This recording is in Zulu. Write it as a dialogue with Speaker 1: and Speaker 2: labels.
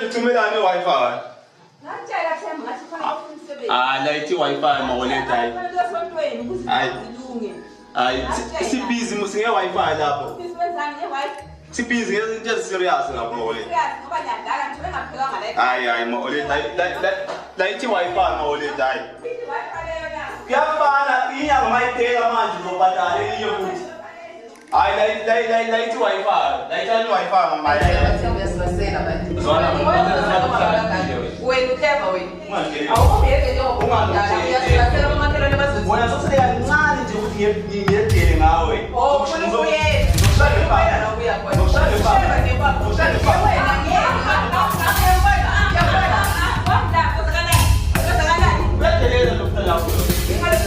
Speaker 1: ngithumela ne-Wi-Fi.
Speaker 2: Ngitshela Themba ngathi kufanele ufune
Speaker 1: Layithi i-Wi-Fi ma-wallet hayi.
Speaker 2: Kufanele esontweni ukuze ilunge.
Speaker 1: Hayi, sibhizi nge-Wi-Fi lapho.
Speaker 2: Bisibenzani nge-Wi-Fi?
Speaker 1: Sibhizi ngezinto eziserious lapho ma-wallet.
Speaker 2: Ngoba ngiyadala ngithola ngaphekanga la.
Speaker 1: Hayi ma-wallet layithi i-Wi-Fi ma-wallet hayi.
Speaker 2: I-Wi-Fi leyo na.
Speaker 1: Kuyafana inyanga mayiphela manje uzobhadala enye futhi. Hayi layithi i-Wi-Fi. Layithani i-Wi-Fi mama. Zona
Speaker 2: Wena uclever wena. Awubheke njengoba ungabhadala uyasibasela umakhelwane bazothi.
Speaker 1: Wena sosele kancane nje ukuthi ngiyedele ngawe.
Speaker 2: Oh, ufuna ukuyena. Ushaya nokuya khona. Ushaya ngekwakho. Wena ngeke.
Speaker 1: Uyadeleza lokuphela lapho.
Speaker 2: Ingane